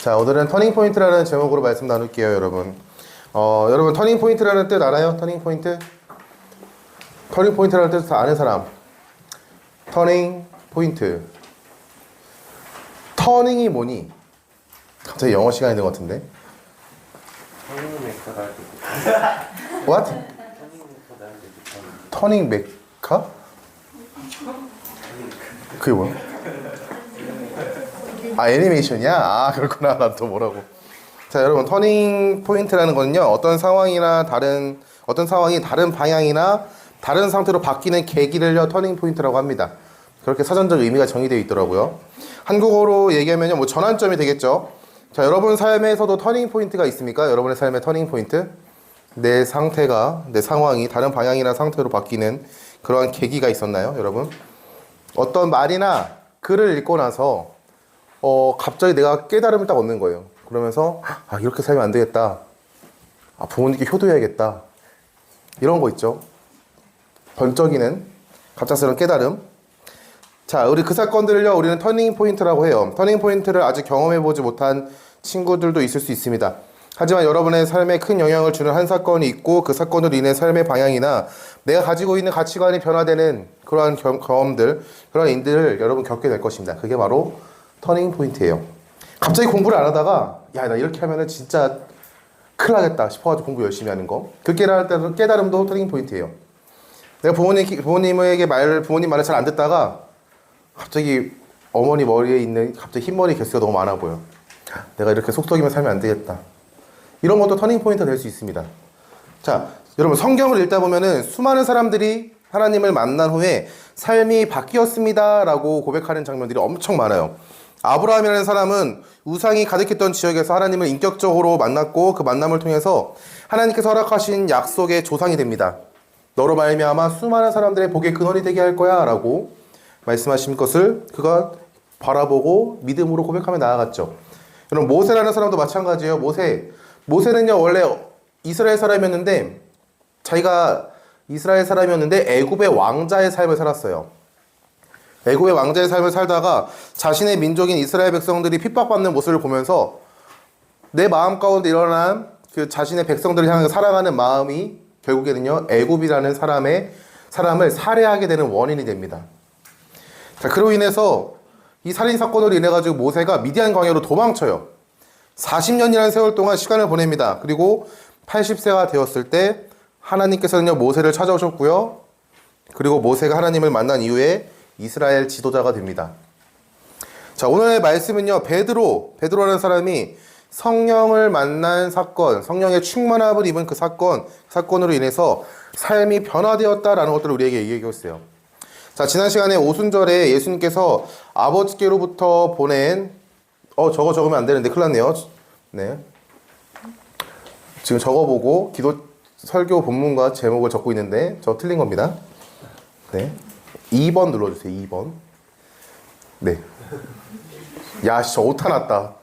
자, 오늘은 터닝포인트라는 제목으로 말씀 나눌게요, 여러분. 여러분, 터닝포인트라는 뜻 알아요? 터닝포인트? 터닝포인트라는 뜻 아는 사람? 터닝포인트. 터닝이 뭐니? 갑자기 영어 시간이 된 것 같은데? What? 터닝 메카? 그게 뭐야? 아, 애니메이션이야? 아, 그렇구나. 난 또 뭐라고. 자, 여러분, 터닝 포인트라는 거는요, 어떤 상황이 다른 방향이나 다른 상태로 바뀌는 계기를요, 터닝 포인트라고 합니다. 그렇게 사전적 의미가 정의되어 있더라고요. 한국어로 얘기하면요, 뭐 전환점이 되겠죠. 자, 여러분 삶에서도 터닝 포인트가 있습니까? 여러분의 삶의 터닝 포인트? 내 상태가, 내 상황이 다른 방향이나 상태로 바뀌는 그러한 계기가 있었나요, 여러분? 어떤 말이나 글을 읽고 나서 갑자기 내가 깨달음을 딱 얻는 거예요. 그러면서 아, 이렇게 살면 안 되겠다. 아, 부모님께 효도해야겠다. 이런 거 있죠. 번쩍이는 갑작스러운 깨달음. 자, 우리 그 사건들을요, 우리는 터닝 포인트라고 해요. 터닝 포인트를 아직 경험해보지 못한 친구들도 있을 수 있습니다. 하지만 여러분의 삶에 큰 영향을 주는 한 사건이 있고, 그 사건으로 인해 삶의 방향이나 내가 가지고 있는 가치관이 변화되는 그러한 경험들, 그런 일들을 여러분 겪게 될 것입니다. 그게 바로 터닝 포인트예요. 갑자기 공부를 안 하다가 야, 나 이렇게 하면은 진짜 큰일 나겠다 싶어가지고 공부 열심히 하는 거. 그 깨달음도 터닝 포인트예요. 내가 부모님 말을 잘 안 듣다가 갑자기 어머니 머리에 있는 갑자기 흰머리 개수가 너무 많아 보여. 내가 이렇게 속썩이면 살면 안 되겠다. 이런 것도 터닝 포인트가 될 수 있습니다. 자, 여러분 성경을 읽다 보면은 수많은 사람들이 하나님을 만난 후에 삶이 바뀌었습니다 라고 고백하는 장면들이 엄청 많아요. 아브라함이라는 사람은 우상이 가득했던 지역에서 하나님을 인격적으로 만났고, 그 만남을 통해서 하나님께서 허락하신 약속의 조상이 됩니다. 너로 말미암아 수많은 사람들의 복의 근원이 되게 할 거야 라고 말씀하신 것을 그가 바라보고 믿음으로 고백하며 나아갔죠. 여러분, 모세라는 사람도 마찬가지예요. 모세는요, 원래 이스라엘 사람이었는데, 자기가 이스라엘 사람이었는데 애굽의 왕자의 삶을 살았어요. 애굽의 왕자의 삶을 살다가 자신의 민족인 이스라엘 백성들이 핍박받는 모습을 보면서 내 마음 가운데 일어난 그 자신의 백성들을 향해 사랑하는 마음이 결국에는요, 애굽이라는 사람을 살해하게 되는 원인이 됩니다. 자, 그로 인해서 이 살인 사건으로 인해 가지고 모세가 미디안 광야로 도망쳐요. 40년이라는 세월 동안 시간을 보냅니다. 그리고 80세가 되었을 때 하나님께서는요, 모세를 찾아오셨고요. 그리고 모세가 하나님을 만난 이후에 이스라엘 지도자가 됩니다. 자, 오늘의 말씀은요, 베드로라는 사람이 성령을 만난 사건, 성령의 충만함을 입은 그 사건으로 인해서 삶이 변화되었다라는 것들을 우리에게 얘기하고 있어요. 자, 지난 시간에 오순절에 예수님께서 아버지께로부터 보낸 저거 적으면 안 되는데 큰일 났네요. 네. 지금 적어보고 기도 설교 본문과 제목을 적고 있는데 저 틀린 겁니다. 네. 2번 눌러주세요. 2번. 네. 야, 진짜 오타 났다.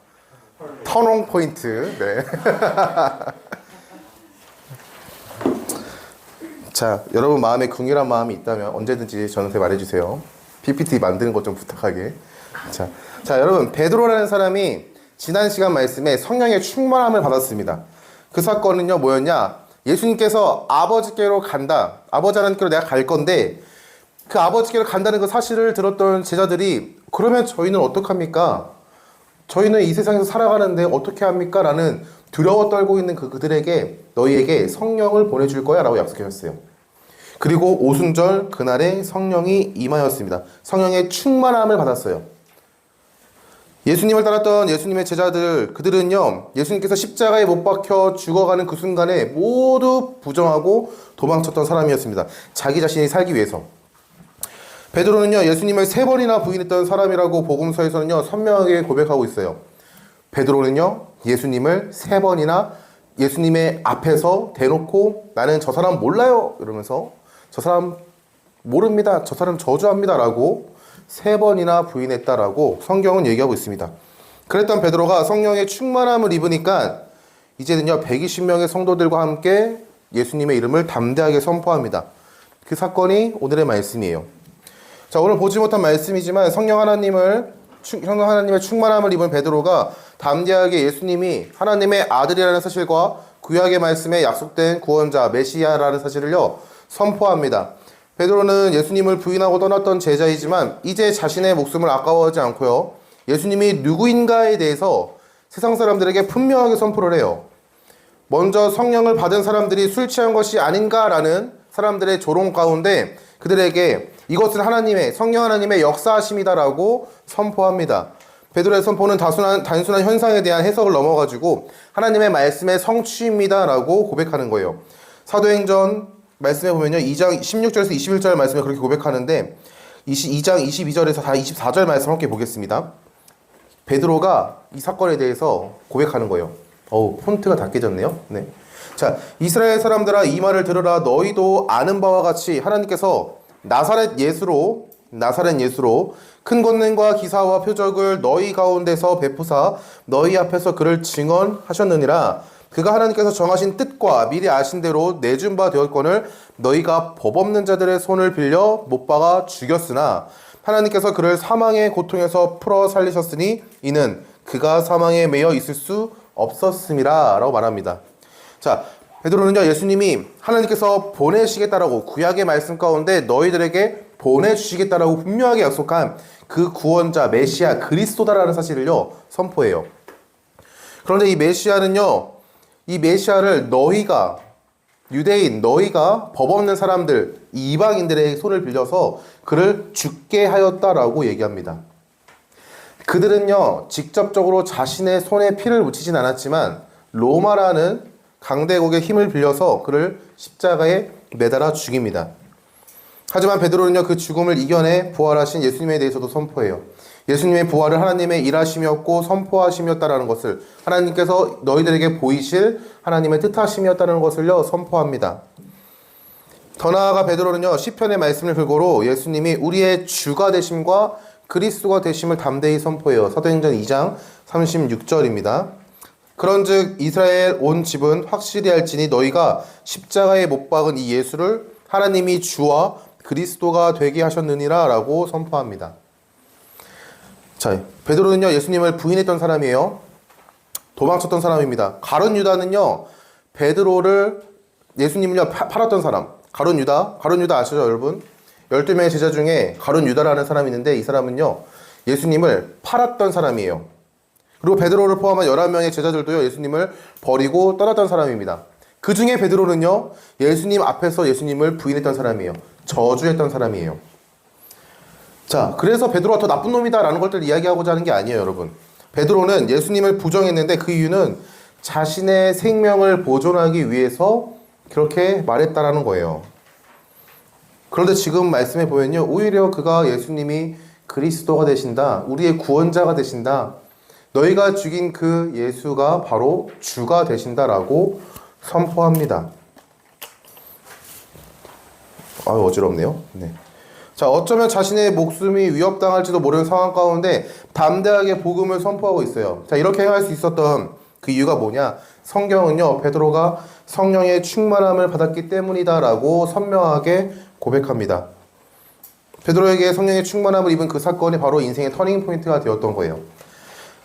터닝 포인트. 네. 자, 여러분 마음에 긍휼한 마음이 있다면 언제든지 저한테 말해주세요. PPT 만드는 것 좀 부탁하게. 자, 여러분, 베드로라는 사람이 지난 시간 말씀에 성령의 충만함을 받았습니다. 그 사건은요, 뭐였냐? 예수님께서 아버지께로 간다. 아버지 하나님께로 내가 갈 건데, 그 아버지께로 간다는 그 사실을 들었던 제자들이, 그러면 저희는 어떡합니까? 저희는 이 세상에서 살아가는데 어떻게 합니까? 라는 두려워 떨고 있는 그들에게 너희에게 성령을 보내줄 거야 라고 약속하셨어요. 그리고 오순절 그날에 성령이 임하였습니다. 성령의 충만함을 받았어요. 예수님을 따랐던 예수님의 제자들, 그들은요, 예수님께서 십자가에 못 박혀 죽어가는 그 순간에 모두 부정하고 도망쳤던 사람이었습니다. 자기 자신이 살기 위해서. 베드로는요, 예수님을 3번이나 부인했던 사람이라고 복음서에서는요, 선명하게 고백하고 있어요. 베드로는요, 예수님을 3번이나 예수님의 앞에서 대놓고 나는 저 사람 몰라요 이러면서 저 사람 모릅니다, 저 사람 저주합니다 라고 3번이나 부인했다라고 성경은 얘기하고 있습니다. 그랬던 베드로가 성령의 충만함을 입으니까 이제는요, 120명의 성도들과 함께 예수님의 이름을 담대하게 선포합니다. 그 사건이 오늘의 말씀이에요. 자, 오늘 보지 못한 말씀이지만 성령 하나님을 성령 하나님의 충만함을 입은 베드로가 담대하게 예수님이 하나님의 아들이라는 사실과 구약의 말씀에 약속된 구원자 메시아라는 사실을요 선포합니다. 베드로는 예수님을 부인하고 떠났던 제자이지만 이제 자신의 목숨을 아까워하지 않고요 예수님이 누구인가에 대해서 세상 사람들에게 분명하게 선포를 해요. 먼저 성령을 받은 사람들이 술 취한 것이 아닌가라는 사람들의 조롱 가운데 그들에게 이것은 성령 하나님의 역사하심이다라고 선포합니다. 베드로의 선포는 단순한 현상에 대한 해석을 넘어가지고 하나님의 말씀의 성취입니다라고 고백하는 거예요. 사도행전 말씀에 보면요 2장 16절에서 21절 말씀에 그렇게 고백하는데 2장 22절에서 24절 말씀 함께 보겠습니다. 베드로가 이 사건에 대해서 고백하는 거예요. 폰트가 다 깨졌네요. 네. 자, 이스라엘 사람들아 이 말을 들으라. 너희도 아는 바와 같이 하나님께서 나사렛 예수로 큰 권능과 기사와 표적을 너희 가운데서 베푸사 너희 앞에서 그를 증언하셨느니라. 그가 하나님께서 정하신 뜻과 미리 아신 대로 내준 바 되었거늘 너희가 법 없는 자들의 손을 빌려 못 박아 죽였으나 하나님께서 그를 사망의 고통에서 풀어 살리셨으니 이는 그가 사망에 매여 있을 수 없었음이라 라고 말합니다. 자, 베드로는요 예수님이 하나님께서 보내시겠다라고 구약의 말씀 가운데 너희들에게 보내주시겠다라고 분명하게 약속한 그 구원자 메시아 그리스도다라는 사실을요 선포해요. 그런데 이 메시아를 너희가 유대인 너희가 법 없는 사람들 이방인들의 손을 빌려서 그를 죽게 하였다라고 얘기합니다. 그들은요 직접적으로 자신의 손에 피를 묻히진 않았지만 로마라는 강대국의 힘을 빌려서 그를 십자가에 매달아 죽입니다. 하지만 베드로는요 그 죽음을 이겨내 부활하신 예수님에 대해서도 선포해요. 예수님의 부활을 하나님의 일하심이었고 선포하심이었다라는 것을 하나님께서 너희들에게 보이실 하나님의 뜻하심이었다는 것을요 선포합니다. 더 나아가 베드로는요 시편의 말씀을 근거로 예수님이 우리의 주가 되심과 그리스도가 되심을 담대히 선포해요. 사도행전 2장 36절입니다. 그런즉 이스라엘 온 집은 확실히 알지니 너희가 십자가에 못 박은 이 예수를 하나님이 주와 그리스도가 되게 하셨느니라 라고 선포합니다. 자, 베드로는요 예수님을 부인했던 사람이에요. 도망쳤던 사람입니다. 가룟 유다는요 베드로를 예수님을요 팔았던 사람. 가룟 유다 아시죠 여러분? 12명의 제자 중에 가룟 유다라는 사람이 있는데 이 사람은요 예수님을 팔았던 사람이에요. 그리고 베드로를 포함한 11명의 제자들도요 예수님을 버리고 떠났던 사람입니다. 그 중에 베드로는요 예수님 앞에서 예수님을 부인했던 사람이에요. 저주했던 사람이에요. 자, 그래서 베드로가 더 나쁜 놈이다 라는 것들을 이야기하고자 하는 게 아니에요 여러분. 베드로는 예수님을 부정했는데 그 이유는 자신의 생명을 보존하기 위해서 그렇게 말했다라는 거예요. 그런데 지금 말씀해 보면요 오히려 그가 예수님이 그리스도가 되신다, 우리의 구원자가 되신다, 너희가 죽인 그 예수가 바로 주가 되신다라고 선포합니다. 아유 어지럽네요. 네. 자, 어쩌면 자신의 목숨이 위협당할지도 모르는 상황 가운데 담대하게 복음을 선포하고 있어요. 자, 이렇게 행할 수 있었던 그 이유가 뭐냐? 성경은요 베드로가 성령의 충만함을 받았기 때문이다라고 선명하게 고백합니다. 베드로에게 성령의 충만함을 입은 그 사건이 바로 인생의 터닝 포인트가 되었던 거예요.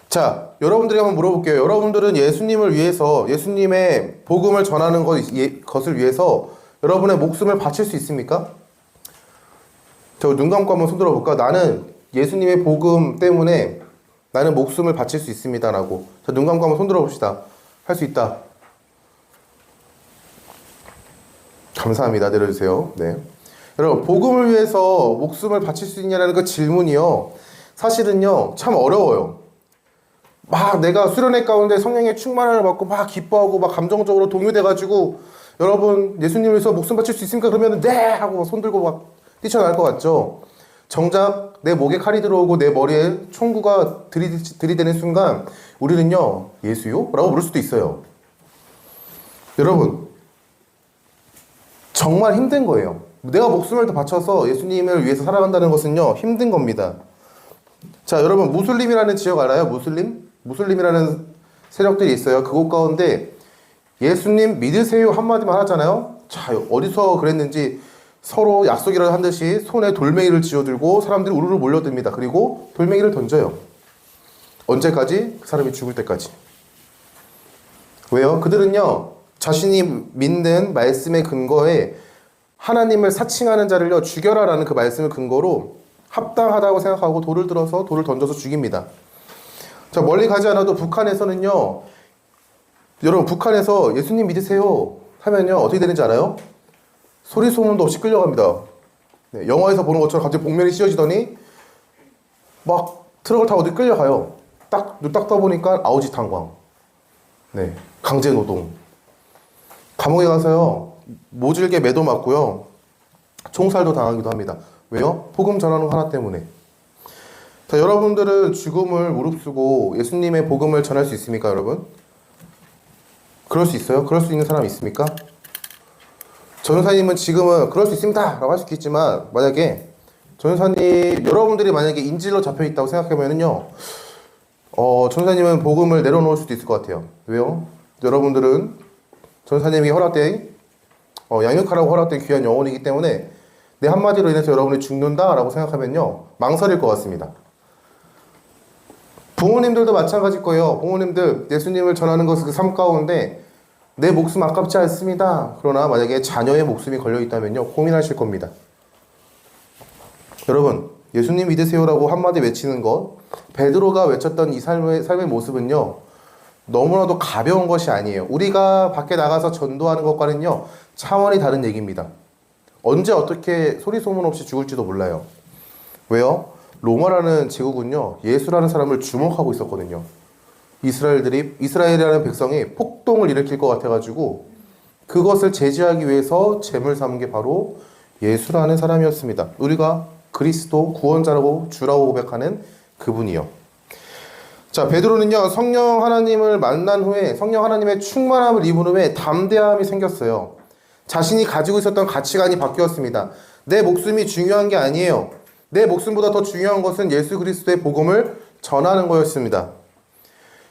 자, 여러분들에게 한번 물어볼게요. 여러분들은 예수님을 위해서, 예수님의 복음을 전하는 것을 위해서 여러분의 목숨을 바칠 수 있습니까? 저 눈 감고 한번 손 들어볼까? 나는 예수님의 복음 때문에 나는 목숨을 바칠 수 있습니다라고. 자, 눈 감고 한번 손 들어봅시다. 할 수 있다. 감사합니다. 내려주세요. 네. 여러분, 복음을 위해서 목숨을 바칠 수 있냐라는 그 질문이요. 사실은요, 참 어려워요. 막 내가 수련회 가운데 성령의 충만함을 받고 막 기뻐하고 막 감정적으로 동요돼가지고 여러분, 예수님을 위해서 목숨 바칠 수 있습니까? 그러면 네! 하고 손 들고 막 뛰쳐나갈 것 같죠? 정작 내 목에 칼이 들어오고 내 머리에 총구가 들이대는 순간 우리는요, 예수요? 라고 물을 수도 있어요. 여러분, 정말 힘든 거예요. 내가 목숨을 더 바쳐서 예수님을 위해서 살아간다는 것은요, 힘든 겁니다. 자, 여러분, 무슬림이라는 지역 알아요? 무슬림이라는 세력들이 있어요. 그곳 가운데 예수님 믿으세요 한마디만 하잖아요. 자, 어디서 그랬는지 서로 약속이라도 한 듯이 손에 돌멩이를 쥐어들고 사람들이 우르르 몰려듭니다. 그리고 돌멩이를 던져요. 언제까지? 그 사람이 죽을 때까지. 왜요? 그들은요, 자신이 믿는 말씀의 근거에 하나님을 사칭하는 자를요, 죽여라라는 그 말씀을 근거로 합당하다고 생각하고 돌을 들어서 돌을 던져서 죽입니다. 자, 멀리 가지 않아도 북한에서는요, 여러분, 북한에서 예수님 믿으세요 하면요, 어떻게 되는지 알아요? 소리 소문도 없이 끌려갑니다. 네, 영화에서 보는 것처럼 갑자기 복면이 씌워지더니 막 트럭을 타고 어디 끌려가요. 눈 딱 떠보니까 아우지탄광. 네, 강제노동. 감옥에 가서요, 모질게 매도 맞고요, 총살도 당하기도 합니다. 왜요? 복음 전하는 거 하나 때문에. 자, 여러분들은 죽음을 무릅쓰고 예수님의 복음을 전할 수 있습니까, 여러분? 그럴 수 있어요? 그럴 수 있는 사람 있습니까? 전사님은 지금은 그럴 수 있습니다 라고 할 수 있겠지만, 만약에 전사님, 여러분들이 만약에 인질로 잡혀 있다고 생각하면은요, 전사님은 복음을 내려놓을 수도 있을 것 같아요. 왜요? 여러분들은 전사님이 허락된, 양육하라고 허락된 귀한 영혼이기 때문에 내 한마디로 인해서 여러분이 죽는다 라고 생각하면요, 망설일 것 같습니다. 부모님들도 마찬가지일 거예요. 부모님들 예수님을 전하는 것은 그 삶 가운데 내 목숨 아깝지 않습니다. 그러나 만약에 자녀의 목숨이 걸려있다면요, 고민하실 겁니다. 여러분, 예수님 믿으세요라고 한마디 외치는 것, 베드로가 외쳤던 이 삶의 모습은요, 너무나도 가벼운 것이 아니에요. 우리가 밖에 나가서 전도하는 것과는요, 차원이 다른 얘기입니다. 언제 어떻게 소리 소문 없이 죽을지도 몰라요. 왜요? 로마라는 제국은요, 예수라는 사람을 주목하고 있었거든요. 이스라엘이라는 백성이 폭동을 일으킬 것 같아가지고 그것을 제지하기 위해서 제물 삼은 게 바로 예수라는 사람이었습니다. 우리가 그리스도 구원자라고 주라고 고백하는 그분이요. 자, 베드로는요, 성령 하나님을 만난 후에, 성령 하나님의 충만함을 입은 후에 담대함이 생겼어요. 자신이 가지고 있었던 가치관이 바뀌었습니다. 내 목숨이 중요한 게 아니에요. 내 목숨보다 더 중요한 것은 예수 그리스도의 복음을 전하는 거였습니다.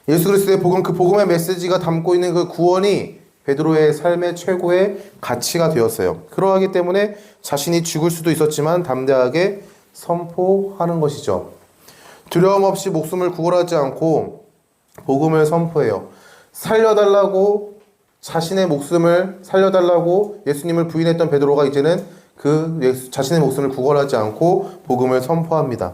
예수 그리스도의 복음, 그 복음의 메시지가 담고 있는 그 구원이 베드로의 삶의 최고의 가치가 되었어요. 그러하기 때문에 자신이 죽을 수도 있었지만 담대하게 선포하는 것이죠. 두려움 없이 목숨을 구걸하지 않고 복음을 선포해요. 살려달라고, 자신의 목숨을 살려달라고 예수님을 부인했던 베드로가 이제는 자신의 목숨을 구걸하지 않고 복음을 선포합니다.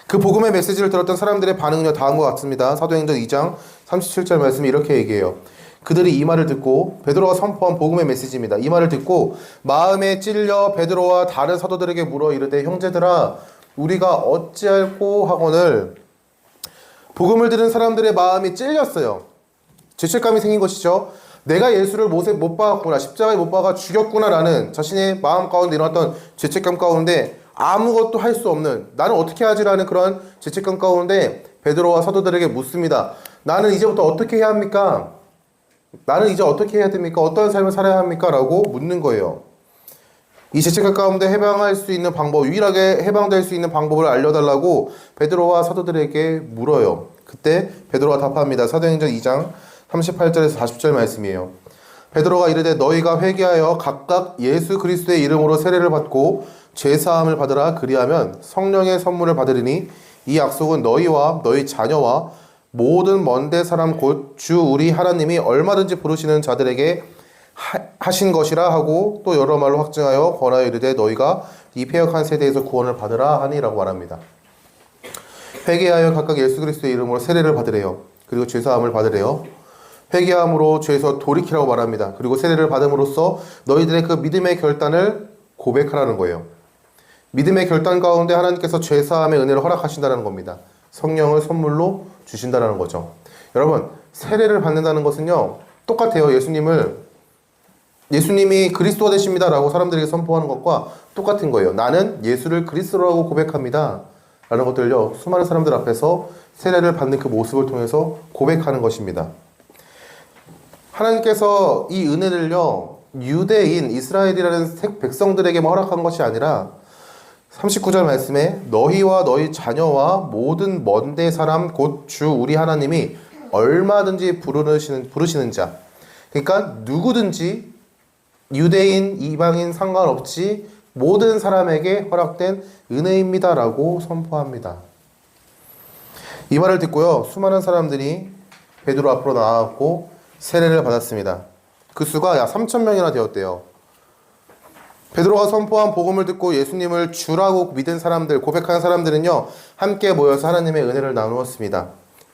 그 복음의 메시지를 들었던 사람들의 반응은요, 다음과 같습니다. 사도행전 2장 37절 말씀이 이렇게 얘기해요. 그들이 이 말을 듣고, 베드로가 선포한 복음의 메시지입니다. 이 말을 듣고 마음에 찔려 베드로와 다른 사도들에게 물어 이르되, 형제들아, 우리가 어찌할꼬 하거늘. 복음을 들은 사람들의 마음이 찔렸어요. 죄책감이 생긴 것이죠. 내가 예수를 못 박았구나, 십자가에 못 박아 죽였구나 라는 자신의 마음 가운데 일어났던 죄책감 가운데 아무것도 할 수 없는, 나는 어떻게 하지라는 그런 죄책감 가운데 베드로와 사도들에게 묻습니다. 나는 이제부터 어떻게 해야 합니까? 나는 이제 어떻게 해야 됩니까? 어떤 삶을 살아야 합니까? 라고 묻는 거예요. 이 죄책감 가운데 해방할 수 있는 방법, 유일하게 해방될 수 있는 방법을 알려달라고 베드로와 사도들에게 물어요. 그때 베드로가 답합니다. 사도행전 2장 38절에서 40절 말씀이에요. 베드로가 이르되, 너희가 회개하여 각각 예수 그리스도의 이름으로 세례를 받고 죄사함을 받으라. 그리하면 성령의 선물을 받으리니 이 약속은 너희와 너희 자녀와 모든 먼데 사람 곧 주 우리 하나님이 얼마든지 부르시는 자들에게 하신 것이라 하고, 또 여러 말로 확증하여 권하여 이르되, 너희가 이 패역한 세대에서 구원을 받으라 하니라고 말합니다. 회개하여 각각 예수 그리스도의 이름으로 세례를 받으래요. 그리고 죄사함을 받으래요. 회개함으로 죄에서 돌이키라고 말합니다. 그리고 세례를 받음으로써 너희들의 그 믿음의 결단을 고백하라는 거예요. 믿음의 결단 가운데 하나님께서 죄사함의 은혜를 허락하신다는 겁니다. 성령을 선물로 주신다는 거죠. 여러분, 세례를 받는다는 것은요, 똑같아요. 예수님이 그리스도가 되십니다 라고 사람들에게 선포하는 것과 똑같은 거예요. 나는 예수를 그리스도라고 고백합니다 라는 것들을요, 수많은 사람들 앞에서 세례를 받는 그 모습을 통해서 고백하는 것입니다. 하나님께서 이 은혜를요, 유대인, 이스라엘이라는 백성들에게만 허락한 것이 아니라 39절 말씀에 너희와 너희 자녀와 모든 먼데 사람 곧 주 우리 하나님이 얼마든지 부르시는 자, 그러니까 누구든지 유대인, 이방인 상관없이 모든 사람에게 허락된 은혜입니다 라고 선포합니다. 이 말을 듣고요, 수많은 사람들이 베드로 앞으로 나와갖고 세례를 받았습니다. 그 수가 약 3,000명이나 되었대요. 베드로가 선포한 복음을 듣고 예수님을 주라고 믿은 사람들, 고백한 사람들은요, 함께 모여서 하나님의 은혜를 나누었습니다.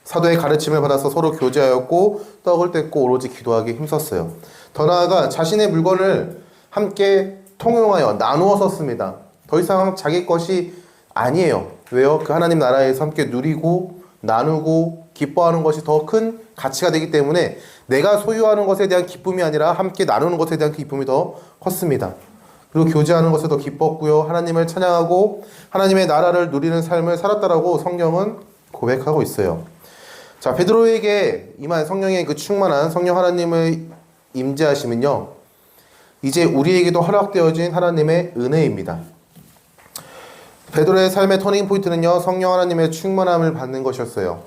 사도의 가르침을 받아서 서로 교제하였고 떡을 떼고 오로지 기도하기에 힘썼어요. 더 나아가 자신의 물건을 함께 통용하여 나누어 썼습니다. 더 이상 자기 것이 아니에요. 왜요? 그 하나님 나라에서 함께 누리고 나누고 기뻐하는 것이 더 큰 가치가 되기 때문에 내가 소유하는 것에 대한 기쁨이 아니라 함께 나누는 것에 대한 기쁨이 더 컸습니다. 그리고 교제하는 것에 더 기뻤고요. 하나님을 찬양하고 하나님의 나라를 누리는 삶을 살았다라고 성경은 고백하고 있어요. 자, 베드로에게 임한 성령의 그 충만한 성령 하나님의 임재하심은요, 이제 우리에게도 허락되어진 하나님의 은혜입니다. 베드로의 삶의 터닝 포인트는요, 성령 하나님의 충만함을 받는 것이었어요.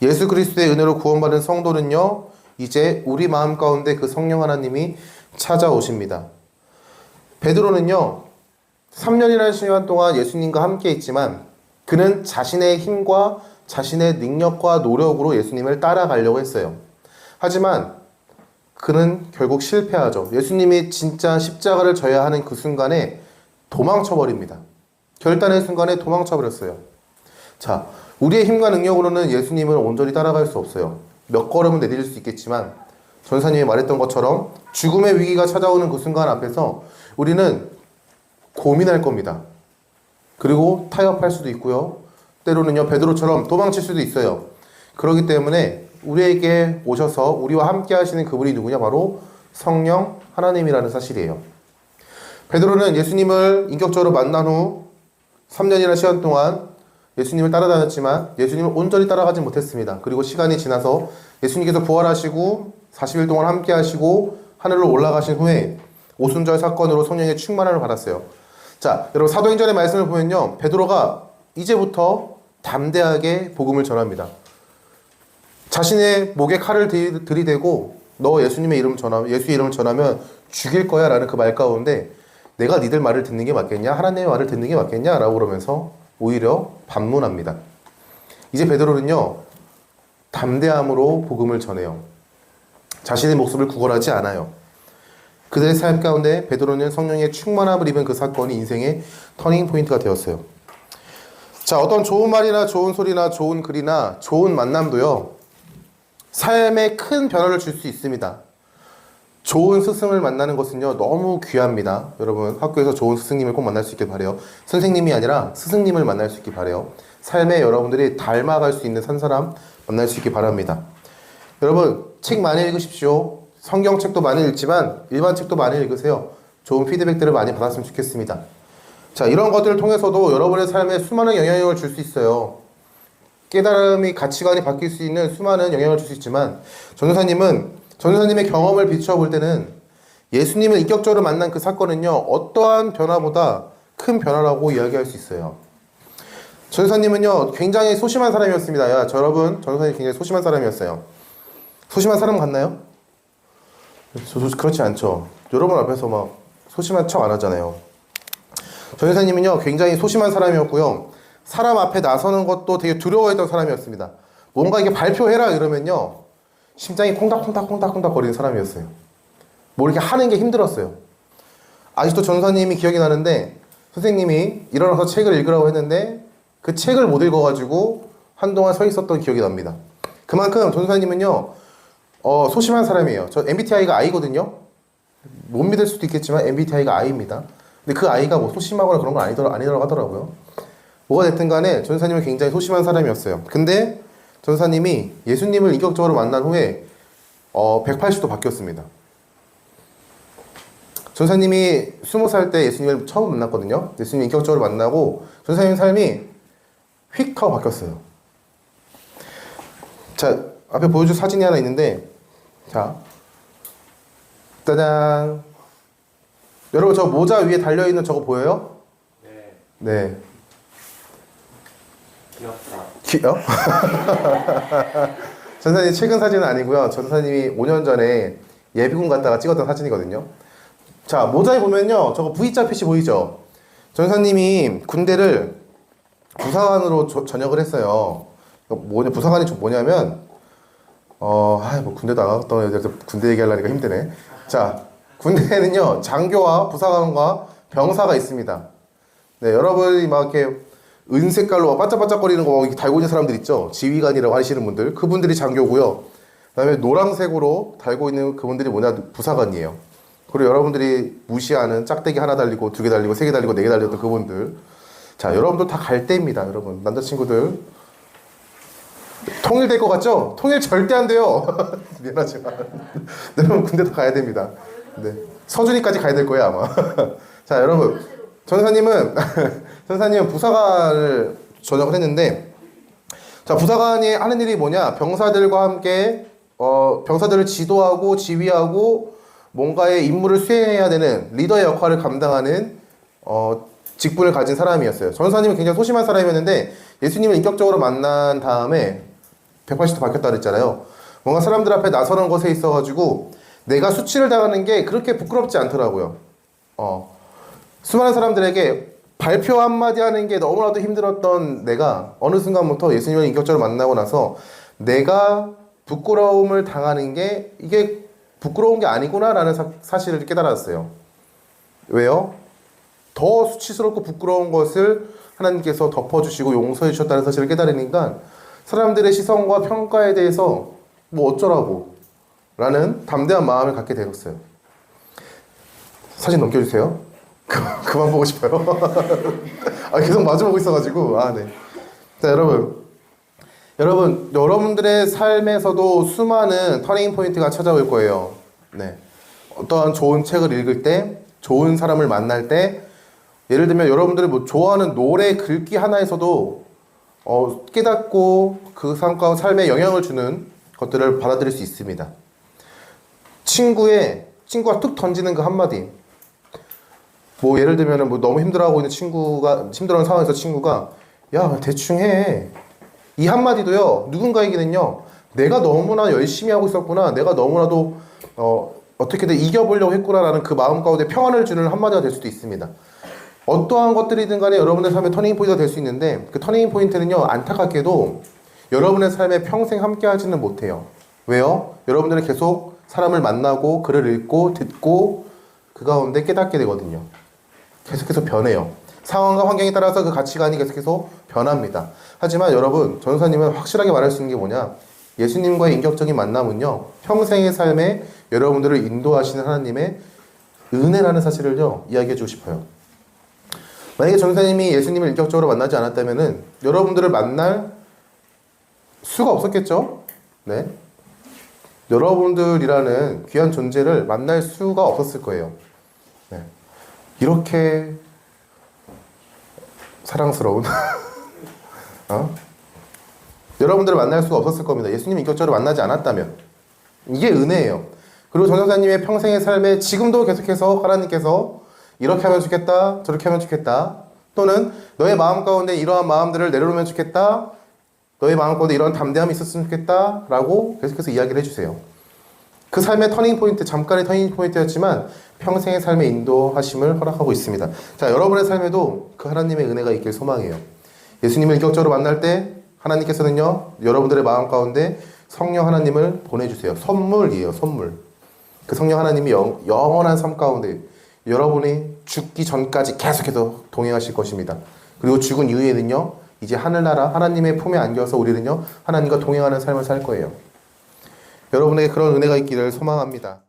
예수 그리스도의 은혜로 구원받은 성도는요, 이제 우리 마음 가운데 그 성령 하나님이 찾아오십니다. 베드로는요, 3년이라는 시간 동안 예수님과 함께 있지만 그는 자신의 힘과 자신의 능력과 노력으로 예수님을 따라가려고 했어요. 하지만 그는 결국 실패하죠. 예수님이 진짜 십자가를 져야 하는 그 순간에 도망쳐버립니다. 결단의 순간에 도망쳐버렸어요. 자, 우리의 힘과 능력으로는 예수님을 온전히 따라갈 수 없어요. 몇 걸음은 내디딜 수 있겠지만 전사님이 말했던 것처럼 죽음의 위기가 찾아오는 그 순간 앞에서 우리는 고민할 겁니다. 그리고 타협할 수도 있고요. 때로는요, 베드로처럼 도망칠 수도 있어요. 그렇기 때문에 우리에게 오셔서 우리와 함께 하시는 그분이 누구냐? 바로 성령 하나님이라는 사실이에요. 베드로는 예수님을 인격적으로 만난 후 3년이라는 시간 동안 예수님을 따라다녔지만 예수님을 온전히 따라가지 못했습니다. 그리고 시간이 지나서 예수님께서 부활하시고 40일 동안 함께 하시고 하늘로 올라가신 후에 오순절 사건으로 성령의 충만함을 받았어요. 자, 여러분 사도행전의 말씀을 보면요, 베드로가 이제부터 담대하게 복음을 전합니다. 자신의 목에 칼을 들이대고 너 예수님의 이름 예수의 이름을 전하면 죽일 거야 라는 그 말 가운데 내가 니들 말을 듣는 게 맞겠냐? 하나님의 말을 듣는 게 맞겠냐? 라고 그러면서 오히려 반문합니다. 이제 베드로는요, 담대함으로 복음을 전해요. 자신의 목숨을 구걸하지 않아요. 그들의 삶 가운데 베드로는 성령의 충만함을 입은 그 사건이 인생의 터닝 포인트가 되었어요. 자, 어떤 좋은 말이나 좋은 소리나 좋은 글이나 좋은 만남도요, 삶에 큰 변화를 줄 수 있습니다. 좋은 스승을 만나는 것은요, 너무 귀합니다. 여러분 학교에서 좋은 스승님을 꼭 만날 수 있길 바라요. 선생님이 아니라 스승님을 만날 수 있길 바라요. 삶에 여러분들이 닮아갈 수 있는 한 사람 만날 수 있길 바랍니다. 여러분 책 많이 읽으십시오. 성경책도 많이 읽지만 일반 책도 많이 읽으세요. 좋은 피드백들을 많이 받았으면 좋겠습니다. 자, 이런 것들을 통해서도 여러분의 삶에 수많은 영향력을 줄 수 있어요. 깨달음이, 가치관이 바뀔 수 있는 수많은 영향을 줄 수 있지만 전도사님의 경험을 비춰볼 때는 예수님을 인격적으로 만난 그 사건은요, 어떠한 변화보다 큰 변화라고 이야기할 수 있어요. 전도사님은요, 굉장히 소심한 사람이었습니다. 야, 여러분, 전도사님 굉장히 소심한 사람이었어요. 소심한 사람 같나요? 그렇지 않죠. 여러분 앞에서 막 소심한 척 안 하잖아요. 전도사님은요, 굉장히 소심한 사람이었고요. 사람 앞에 나서는 것도 되게 두려워했던 사람이었습니다. 뭔가 이게 발표해라 이러면요, 심장이 콩닥콩닥 거리는 사람이었어요. 뭐 이렇게 하는 게 힘들었어요. 아직도 전도사님이 기억이 나는데, 선생님이 일어나서 책을 읽으라고 했는데 그 책을 못 읽어가지고 한동안 서 있었던 기억이 납니다. 그만큼 전도사님은요, 소심한 사람이에요. 저 MBTI가 I거든요. 못 믿을 수도 있겠지만 MBTI가 I입니다. 근데 그 I가 뭐 소심하거나 그런 건 아니더라고 하더라고요. 뭐가 됐든 간에 전도사님은 굉장히 소심한 사람이었어요. 근데 전도사님이 예수님을 인격적으로 만난 후에 180도 바뀌었습니다. 전도사님이 20살 때 예수님을 처음 만났거든요. 예수님 인격적으로 만나고 전도사님 삶이 휙 하고 바뀌었어요. 자, 앞에 보여줄 사진이 하나 있는데, 자, 짜잔. 여러분 저 모자 위에 달려있는 저거 보여요? 네. 네. 귀엽다. 전사님 최근 사진은 아니고요. 전사님이 5년 전에 예비군 갔다가 찍었던 사진이거든요. 자, 모자에 보면요, 저거 V자 표시 보이죠? 전사님이 군대를 부사관으로 전역을 했어요. 부사관이 좀 뭐냐면, 뭐 군대 나갔던 애들 군대 얘기하려니까 힘드네. 자, 군대에는요, 장교와 부사관과 병사가 있습니다. 네, 여러분이 막 이렇게 은색깔로 막 반짝반짝거리는 거 이렇게 달고 있는 사람들 있죠? 지휘관이라고 하시는 분들. 그분들이 장교고요. 그 다음에 노란색으로 달고 있는 그분들이 뭐냐? 부사관이에요. 그리고 여러분들이 무시하는 짝대기 하나 달리고, 2개 달리고, 3개 달리고, 4개 달렸던 그분들. 자, 여러분들 다 갈 때입니다, 여러분. 남자친구들. 통일될 것 같죠? 통일 절대 안 돼요. 미안하지만. 여러분, 군대 다 가야 됩니다. 네. 서준이까지 가야 될 거예요, 아마. 자, 여러분. 전사님은 부사관을 전역을 했는데, 자, 부사관이 하는 일이 뭐냐? 병사들과 함께, 병사들을 지도하고, 지휘하고, 뭔가의 임무를 수행해야 되는 리더의 역할을 감당하는, 직분을 가진 사람이었어요. 전사님은 굉장히 소심한 사람이었는데, 예수님을 인격적으로 만난 다음에, 180도 바뀌었다 그랬잖아요. 뭔가 사람들 앞에 나서는 것에 있어가지고 내가 수치를 당하는 게 그렇게 부끄럽지 않더라고요. 수많은 사람들에게 발표 한마디 하는 게 너무나도 힘들었던 내가 어느 순간부터 예수님을 인격적으로 만나고 나서 내가 부끄러움을 당하는 게 이게 부끄러운 게 아니구나 라는 사실을 깨달았어요. 왜요? 더 수치스럽고 부끄러운 것을 하나님께서 덮어주시고 용서해 주셨다는 사실을 깨달으니까 사람들의 시선과 평가에 대해서 뭐 어쩌라고 라는 담대한 마음을 갖게 되었어요. 사진 넘겨주세요. 그만 보고 싶어요. 계속 마주보고 있어가지고. 네. 자, 여러분들의 삶에서도 수많은 터닝 포인트가 찾아올 거예요. 네. 어떠한 좋은 책을 읽을 때, 좋은 사람을 만날 때, 예를 들면 여러분들이 뭐 좋아하는 노래 글귀 하나에서도 깨닫고 그 삶에 영향을 주는 것들을 받아들일 수 있습니다. 친구가 툭 던지는 그 한마디. 뭐 예를 들면 뭐 너무 힘들어하고 있는 힘들어하는 상황에서 친구가 야 대충 해. 이 한마디도요 누군가에게는요 내가 너무나 열심히 하고 있었구나. 내가 너무나도 어떻게든 이겨보려고 했구나라는 그 마음 가운데 평안을 주는 한마디가 될 수도 있습니다. 어떠한 것들이든 간에 여러분의 삶의 터닝 포인트가 될 수 있는데 그 터닝 포인트는요 안타깝게도 여러분의 삶에 평생 함께 하지는 못해요. 왜요? 여러분들은 계속 사람을 만나고 글을 읽고 듣고 그 가운데 깨닫게 되거든요. 계속해서 변해요. 상황과 환경에 따라서 그 가치관이 계속해서 변합니다. 하지만 여러분 전도사님은 확실하게 말할 수 있는 게 뭐냐? 예수님과의 인격적인 만남은요 평생의 삶에 여러분들을 인도하시는 하나님의 은혜라는 사실을요 이야기해 주고 싶어요. 만약에 전도사님이 예수님을 인격적으로 만나지 않았다면은 여러분들을 만날 수가 없었겠죠? 네. 여러분들이라는 귀한 존재를 만날 수가 없었을 거예요. 네. 이렇게 사랑스러운 여러분들을 만날 수가 없었을 겁니다. 예수님 인격적으로 만나지 않았다면. 이게 은혜예요. 그리고 전도사님의 평생의 삶에 지금도 계속해서 하나님께서 이렇게 하면 좋겠다, 저렇게 하면 좋겠다, 또는 너의 마음 가운데 이러한 마음들을 내려놓으면 좋겠다, 너의 마음 가운데 이런 담대함이 있었으면 좋겠다 라고 계속해서 이야기를 해주세요. 그 삶의 터닝 포인트, 잠깐의 터닝 포인트였지만 평생의 삶의 인도하심을 허락하고 있습니다. 자, 여러분의 삶에도 그 하나님의 은혜가 있길 소망해요. 예수님을 인격적으로 만날 때 하나님께서는요 여러분들의 마음 가운데 성령 하나님을 보내주세요. 선물이에요. 선물. 그 성령 하나님이 영원한 삶 가운데 여러분이 죽기 전까지 계속해서 동행하실 것입니다. 그리고 죽은 이후에는요 이제 하늘나라 하나님의 품에 안겨서 우리는요 하나님과 동행하는 삶을 살 거예요. 여러분에게 그런 은혜가 있기를 소망합니다.